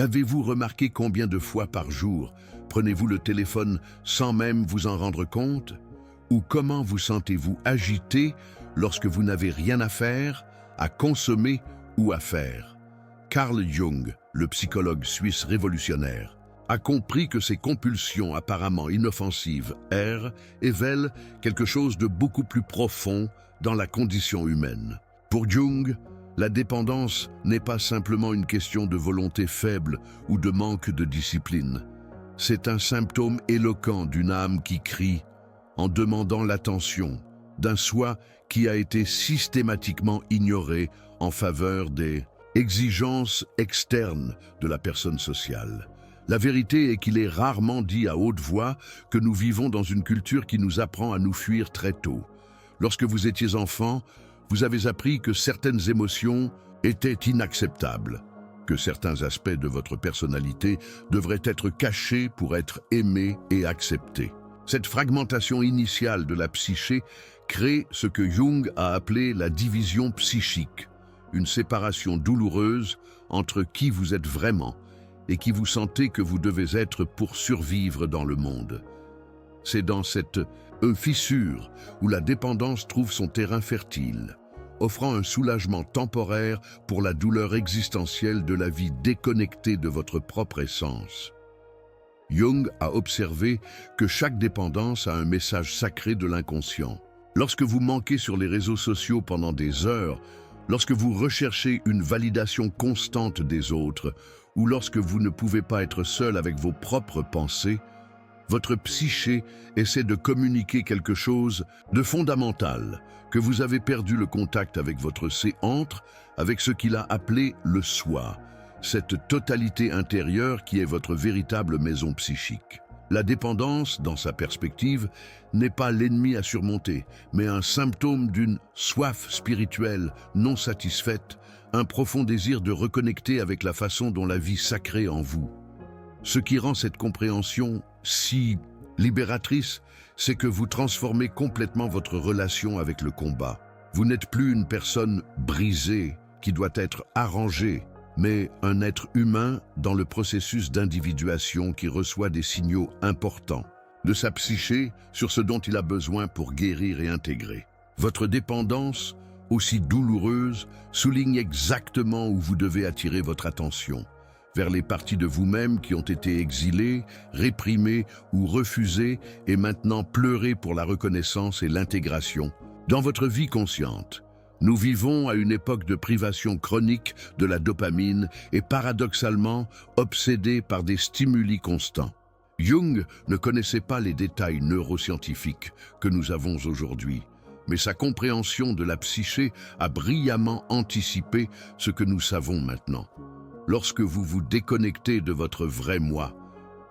Avez-vous remarqué combien de fois par jour prenez-vous le téléphone sans même vous en rendre compte? Ou comment vous sentez-vous agité lorsque vous n'avez rien à faire, à consommer ou à faire? Carl Jung, le psychologue suisse révolutionnaire, a compris que ces compulsions apparemment inoffensives révèlent quelque chose de beaucoup plus profond dans la condition humaine. Pour Jung, la dépendance n'est pas simplement une question de volonté faible ou de manque de discipline. C'est un symptôme éloquent d'une âme qui crie en demandant l'attention, d'un soi qui a été systématiquement ignoré en faveur des exigences externes de la personne sociale. La vérité est qu'il est rarement dit à haute voix que nous vivons dans une culture qui nous apprend à nous fuir très tôt. Lorsque vous étiez enfant, vous avez appris que certaines émotions étaient inacceptables, que certains aspects de votre personnalité devraient être cachés pour être aimés et acceptés. Cette fragmentation initiale de la psyché crée ce que Jung a appelé la division psychique, une séparation douloureuse entre qui vous êtes vraiment et qui vous sentez que vous devez être pour survivre dans le monde. C'est dans cette fissure où la dépendance trouve son terrain fertile, offrant un soulagement temporaire pour la douleur existentielle de la vie déconnectée de votre propre essence. Jung a observé que chaque dépendance a un message sacré de l'inconscient. Lorsque vous manquez sur les réseaux sociaux pendant des heures, lorsque vous recherchez une validation constante des autres, ou lorsque vous ne pouvez pas être seul avec vos propres pensées, votre psyché essaie de communiquer quelque chose de fondamental, que vous avez perdu le contact avec votre entre, avec ce qu'il a appelé le soi, cette totalité intérieure qui est votre véritable maison psychique. La dépendance, dans sa perspective, n'est pas l'ennemi à surmonter, mais un symptôme d'une soif spirituelle non satisfaite, un profond désir de reconnecter avec la façon dont la vie sacrée en vous. Ce qui rend cette compréhension si libératrice, c'est que vous transformez complètement votre relation avec le combat. Vous n'êtes plus une personne brisée qui doit être arrangée, mais un être humain dans le processus d'individuation qui reçoit des signaux importants de sa psyché sur ce dont il a besoin pour guérir et intégrer. Votre dépendance, aussi douloureuse, souligne exactement où vous devez attirer votre attention, vers les parties de vous-même qui ont été exilées, réprimées ou refusées et maintenant pleurées pour la reconnaissance et l'intégration. Dans votre vie consciente, nous vivons à une époque de privation chronique de la dopamine et paradoxalement obsédés par des stimuli constants. Jung ne connaissait pas les détails neuroscientifiques que nous avons aujourd'hui, mais sa compréhension de la psyché a brillamment anticipé ce que nous savons maintenant. Lorsque vous vous déconnectez de votre vrai moi,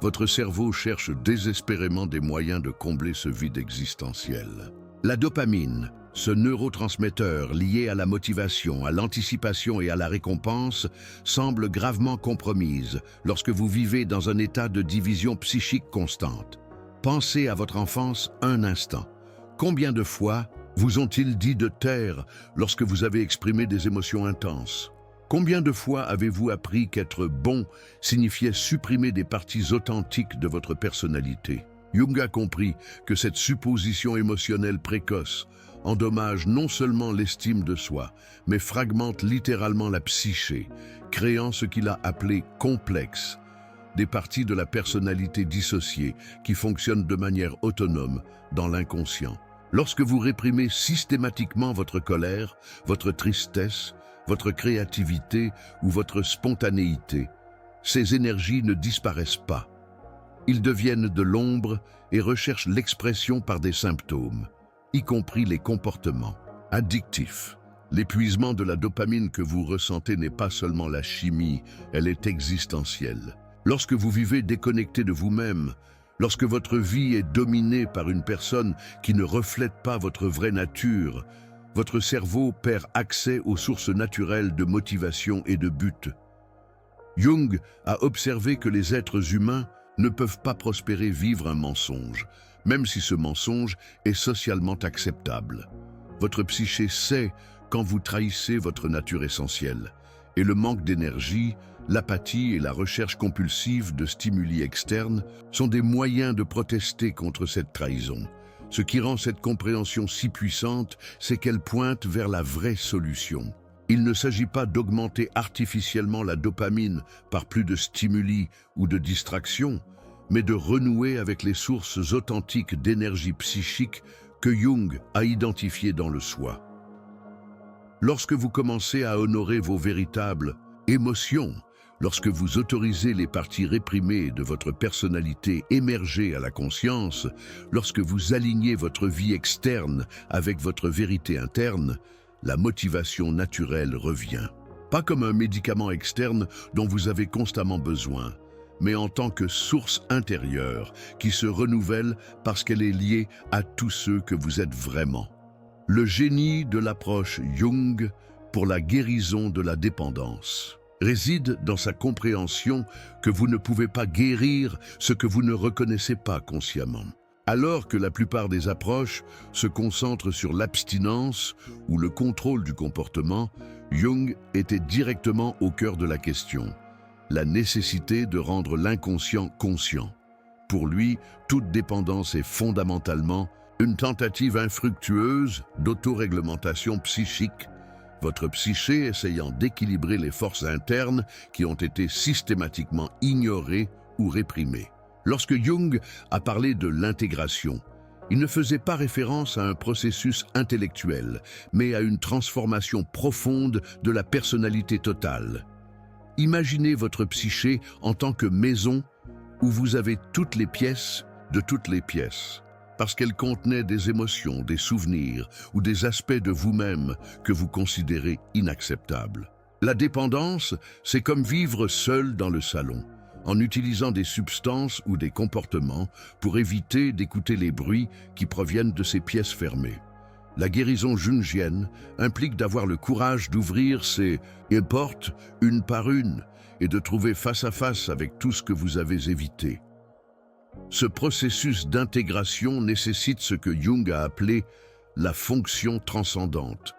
votre cerveau cherche désespérément des moyens de combler ce vide existentiel. La dopamine, ce neurotransmetteur lié à la motivation, à l'anticipation et à la récompense, semble gravement compromise lorsque vous vivez dans un état de division psychique constante. Pensez à votre enfance un instant. Combien de fois vous ont-ils dit de taire lorsque vous avez exprimé des émotions intenses? Combien de fois avez-vous appris qu'être bon signifiait supprimer des parties authentiques de votre personnalité? Jung a compris que cette supposition émotionnelle précoce endommage non seulement l'estime de soi, mais fragmente littéralement la psyché, créant ce qu'il a appelé complexe, des parties de la personnalité dissociées qui fonctionnent de manière autonome dans l'inconscient. Lorsque vous réprimez systématiquement votre colère, votre tristesse, votre créativité ou votre spontanéité, ces énergies ne disparaissent pas. Ils deviennent de l'ombre et recherchent l'expression par des symptômes, y compris les comportements addictifs. L'épuisement de la dopamine que vous ressentez n'est pas seulement la chimie, elle est existentielle. Lorsque vous vivez déconnecté de vous-même, lorsque votre vie est dominée par une personne qui ne reflète pas votre vraie nature, votre cerveau perd accès aux sources naturelles de motivation et de but. Jung a observé que les êtres humains ne peuvent pas prospérer vivre un mensonge, même si ce mensonge est socialement acceptable. Votre psyché sait quand vous trahissez votre nature essentielle, et le manque d'énergie, L'apathie et la recherche compulsive de stimuli externes sont des moyens de protester contre cette trahison. Ce qui rend cette compréhension si puissante, c'est qu'elle pointe vers la vraie solution. Il ne s'agit pas d'augmenter artificiellement la dopamine par plus de stimuli ou de distractions, mais de renouer avec les sources authentiques d'énergie psychique que Jung a identifiées dans le soi. Lorsque vous commencez à honorer vos véritables émotions, lorsque vous autorisez les parties réprimées de votre personnalité émerger à la conscience, lorsque vous alignez votre vie externe avec votre vérité interne, la motivation naturelle revient. Pas comme un médicament externe dont vous avez constamment besoin, mais en tant que source intérieure qui se renouvelle parce qu'elle est liée à tous ceux que vous êtes vraiment. Le génie de l'approche Jung pour la guérison de la dépendance réside dans sa compréhension que vous ne pouvez pas guérir ce que vous ne reconnaissez pas consciemment. Alors que la plupart des approches se concentrent sur l'abstinence ou le contrôle du comportement, Jung était directement au cœur de la question, la nécessité de rendre l'inconscient conscient. Pour lui, toute dépendance est fondamentalement une tentative infructueuse d'autoréglementation psychique, votre psyché essayant d'équilibrer les forces internes qui ont été systématiquement ignorées ou réprimées. Lorsque Jung a parlé de l'intégration, il ne faisait pas référence à un processus intellectuel, mais à une transformation profonde de la personnalité totale. Imaginez votre psyché en tant que maison où vous avez toutes les pièces de toutes les pièces, parce qu'elles contenaient des émotions, des souvenirs ou des aspects de vous-même que vous considérez inacceptables. La dépendance, c'est comme vivre seul dans le salon, en utilisant des substances ou des comportements pour éviter d'écouter les bruits qui proviennent de ces pièces fermées. La guérison jungienne implique d'avoir le courage d'ouvrir ces portes une par une et de trouver face à face avec tout ce que vous avez évité. Ce processus d'intégration nécessite ce que Jung a appelé la fonction transcendante,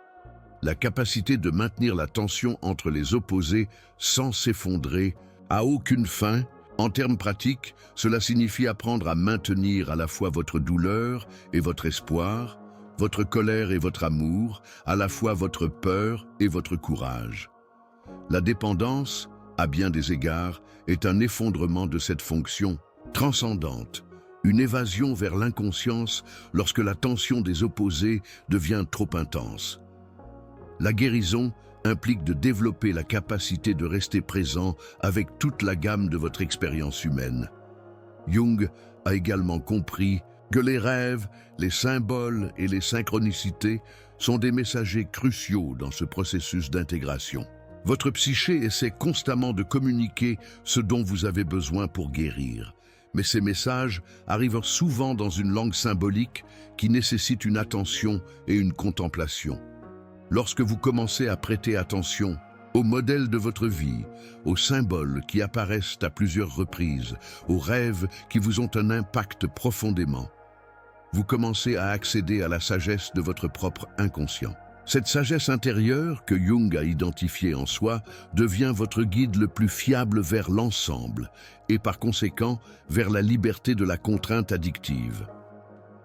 la capacité de maintenir la tension entre les opposés sans s'effondrer, à aucune fin. En termes pratiques, cela signifie apprendre à maintenir à la fois votre douleur et votre espoir, votre colère et votre amour, à la fois votre peur et votre courage. La dépendance, à bien des égards, est un effondrement de cette fonction transcendante, une évasion vers l'inconscience lorsque la tension des opposés devient trop intense. La guérison implique de développer la capacité de rester présent avec toute la gamme de votre expérience humaine. Jung a également compris que les rêves, les symboles et les synchronicités sont des messagers cruciaux dans ce processus d'intégration. Votre psyché essaie constamment de communiquer ce dont vous avez besoin pour guérir. Mais ces messages arrivent souvent dans une langue symbolique qui nécessite une attention et une contemplation. Lorsque vous commencez à prêter attention aux modèles de votre vie, aux symboles qui apparaissent à plusieurs reprises, aux rêves qui vous ont un impact profondément, vous commencez à accéder à la sagesse de votre propre inconscient. Cette sagesse intérieure que Jung a identifiée en soi devient votre guide le plus fiable vers l'ensemble et par conséquent vers la liberté de la contrainte addictive.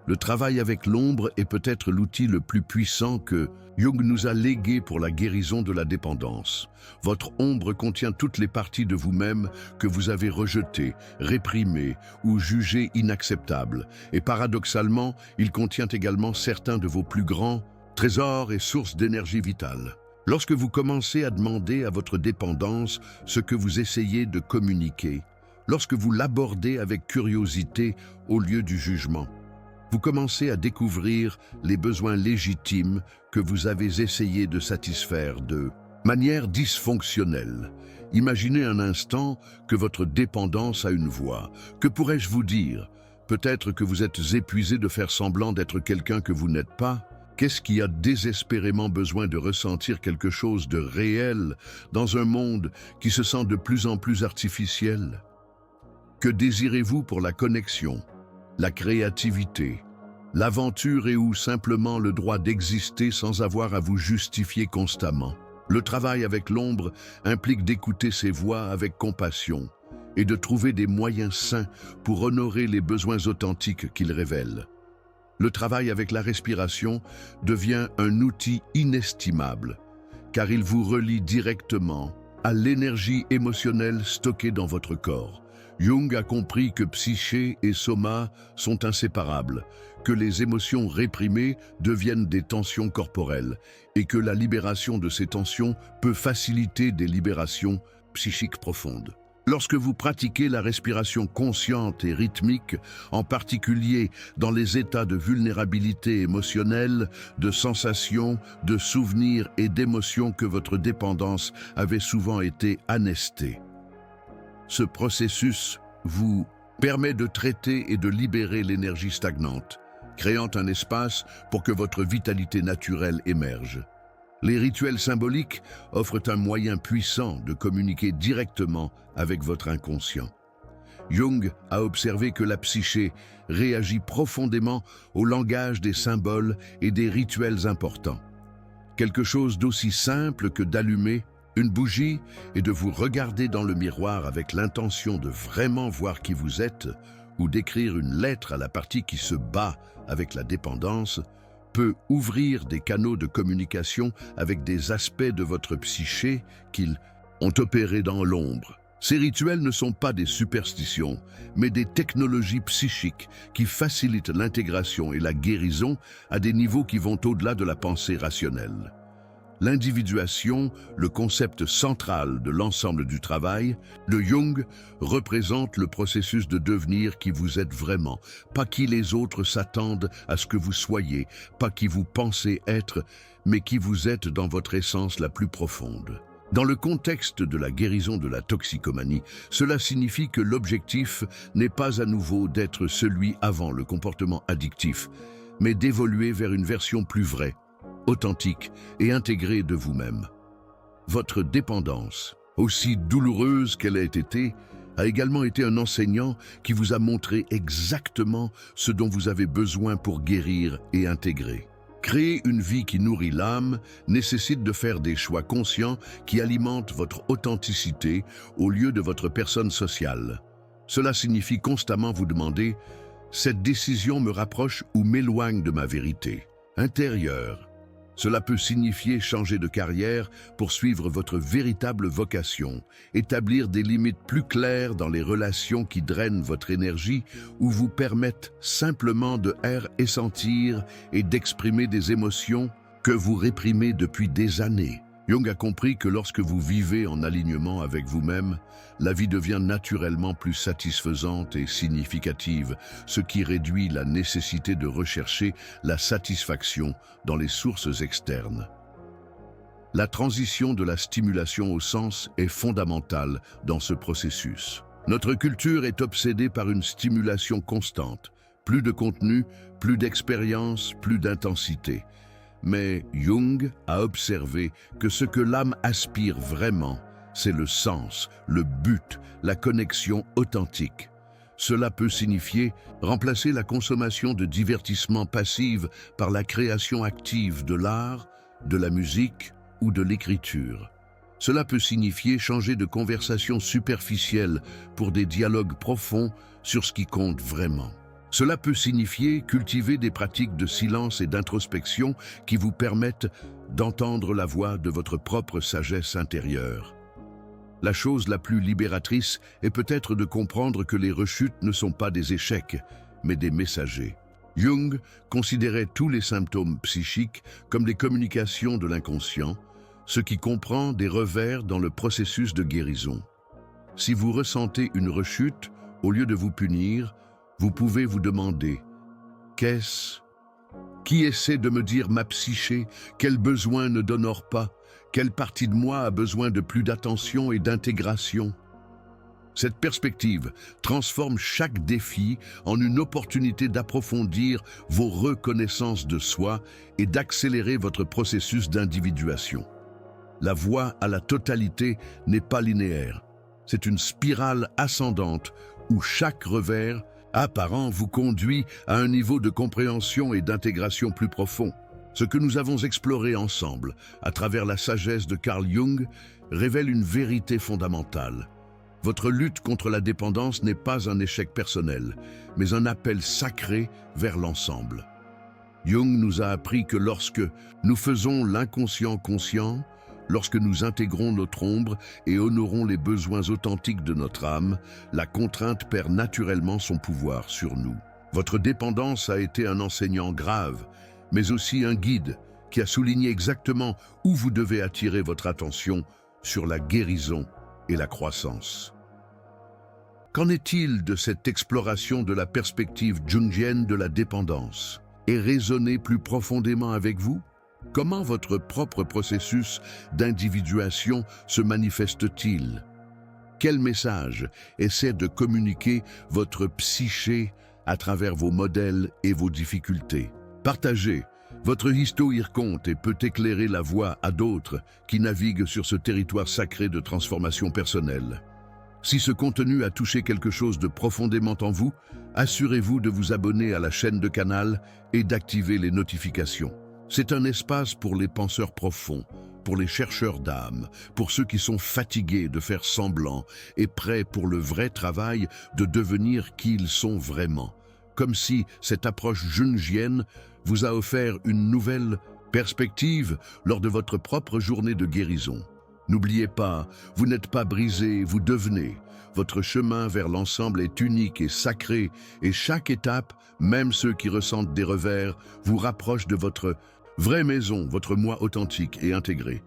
Le travail avec l'ombre est peut-être l'outil le plus puissant que Jung nous a légué pour la guérison de la dépendance. Votre ombre contient toutes les parties de vous-même que vous avez rejetées, réprimées ou jugées inacceptables. Et paradoxalement, il contient également certains de vos plus grands trésors et sources d'énergie vitale. Lorsque vous commencez à demander à votre dépendance ce que vous essayez de communiquer, lorsque vous l'abordez avec curiosité au lieu du jugement, vous commencez à découvrir les besoins légitimes que vous avez essayé de satisfaire de manière dysfonctionnelle. Imaginez un instant que votre dépendance a une voix. Que pourrais-je vous dire? Peut-être que vous êtes épuisé de faire semblant d'être quelqu'un que vous n'êtes pas. Qu'est-ce qui a désespérément besoin de ressentir quelque chose de réel dans un monde qui se sent de plus en plus artificiel? Que désirez-vous pour la connexion, la créativité, l'aventure et ou simplement le droit d'exister sans avoir à vous justifier constamment? Le travail avec l'ombre implique d'écouter ses voix avec compassion et de trouver des moyens sains pour honorer les besoins authentiques qu'il révèle. Le travail avec la respiration devient un outil inestimable, car il vous relie directement à l'énergie émotionnelle stockée dans votre corps. Jung a compris que psyché et soma sont inséparables, que les émotions réprimées deviennent des tensions corporelles et que la libération de ces tensions peut faciliter des libérations psychiques profondes. Lorsque vous pratiquez la respiration consciente et rythmique, en particulier dans les états de vulnérabilité émotionnelle, de sensations, de souvenirs et d'émotions que votre dépendance avait souvent été anestée, ce processus vous permet de traiter et de libérer l'énergie stagnante, créant un espace pour que votre vitalité naturelle émerge. Les rituels symboliques offrent un moyen puissant de communiquer directement avec votre inconscient. Jung a observé que la psyché réagit profondément au langage des symboles et des rituels importants. Quelque chose d'aussi simple que d'allumer une bougie et de vous regarder dans le miroir avec l'intention de vraiment voir qui vous êtes, ou d'écrire une lettre à la partie qui se bat avec la dépendance, peut ouvrir des canaux de communication avec des aspects de votre psyché qu'ils ont opérés dans l'ombre. Ces rituels ne sont pas des superstitions, mais des technologies psychiques qui facilitent l'intégration et la guérison à des niveaux qui vont au-delà de la pensée rationnelle. L'individuation, le concept central de l'ensemble du travail, de Jung représente le processus de devenir qui vous êtes vraiment, pas qui les autres s'attendent à ce que vous soyez, pas qui vous pensez être, mais qui vous êtes dans votre essence la plus profonde. Dans le contexte de la guérison de la toxicomanie, cela signifie que l'objectif n'est pas à nouveau d'être celui avant le comportement addictif, mais d'évoluer vers une version plus vraie, authentique et intégrée de vous-même. Votre dépendance, aussi douloureuse qu'elle ait été, a également été un enseignant qui vous a montré exactement ce dont vous avez besoin pour guérir et intégrer. Créer une vie qui nourrit l'âme nécessite de faire des choix conscients qui alimentent votre authenticité au lieu de votre personne sociale. Cela signifie constamment vous demander « Cette décision me rapproche ou m'éloigne de ma vérité intérieure ?» Cela peut signifier changer de carrière pour suivre votre véritable vocation, établir des limites plus claires dans les relations qui drainent votre énergie ou vous permettent simplement de ressentir et d'exprimer des émotions que vous réprimez depuis des années. Jung a compris que lorsque vous vivez en alignement avec vous-même, la vie devient naturellement plus satisfaisante et significative, ce qui réduit la nécessité de rechercher la satisfaction dans les sources externes. La transition de la stimulation au sens est fondamentale dans ce processus. Notre culture est obsédée par une stimulation constante, plus de contenu, plus d'expérience, plus d'intensité. Mais Jung a observé que ce que l'âme aspire vraiment, c'est le sens, le but, la connexion authentique. Cela peut signifier remplacer la consommation de divertissements passifs par la création active de l'art, de la musique ou de l'écriture. Cela peut signifier changer de conversation superficielle pour des dialogues profonds sur ce qui compte vraiment. Cela peut signifier cultiver des pratiques de silence et d'introspection qui vous permettent d'entendre la voix de votre propre sagesse intérieure. La chose la plus libératrice est peut-être de comprendre que les rechutes ne sont pas des échecs, mais des messagers. Jung considérait tous les symptômes psychiques comme des communications de l'inconscient, ce qui comprend des revers dans le processus de guérison. Si vous ressentez une rechute, au lieu de vous punir, vous pouvez vous demander « Qu'est-ce ? Qui essaie de me dire ma psyché? Quel besoin ne d'honore pas? Quelle partie de moi a besoin de plus d'attention et d'intégration ?» Cette perspective transforme chaque défi en une opportunité d'approfondir vos reconnaissances de soi et d'accélérer votre processus d'individuation. La voie à la totalité n'est pas linéaire. C'est une spirale ascendante où chaque revers apparent vous conduit à un niveau de compréhension et d'intégration plus profond. Ce que nous avons exploré ensemble, à travers la sagesse de Carl Jung, révèle une vérité fondamentale. Votre lutte contre la dépendance n'est pas un échec personnel, mais un appel sacré vers l'ensemble. Jung nous a appris que lorsque nous faisons l'inconscient conscient, lorsque nous intégrons notre ombre et honorons les besoins authentiques de notre âme, la contrainte perd naturellement son pouvoir sur nous. Votre dépendance a été un enseignant grave, mais aussi un guide qui a souligné exactement où vous devez attirer votre attention sur la guérison et la croissance. Qu'en est-il de cette exploration de la perspective jungienne de la dépendance? Et résonner plus profondément avec vous? Comment votre propre processus d'individuation se manifeste-t-il? Quel message essaie de communiquer votre psyché à travers vos modèles et vos difficultés? Partagez. Votre histo y raconte et peut éclairer la voie à d'autres qui naviguent sur ce territoire sacré de transformation personnelle. Si ce contenu a touché quelque chose de profondément en vous, assurez-vous de vous abonner à la chaîne de Canal et d'activer les notifications. C'est un espace pour les penseurs profonds, pour les chercheurs d'âme, pour ceux qui sont fatigués de faire semblant et prêts pour le vrai travail de devenir qui ils sont vraiment. Comme si cette approche jungienne vous a offert une nouvelle perspective lors de votre propre journée de guérison. N'oubliez pas, vous n'êtes pas brisé, vous devenez. Votre chemin vers l'ensemble est unique et sacré, et chaque étape, même ceux qui ressentent des revers, vous rapproche de votre vraie maison, votre moi authentique et intégré.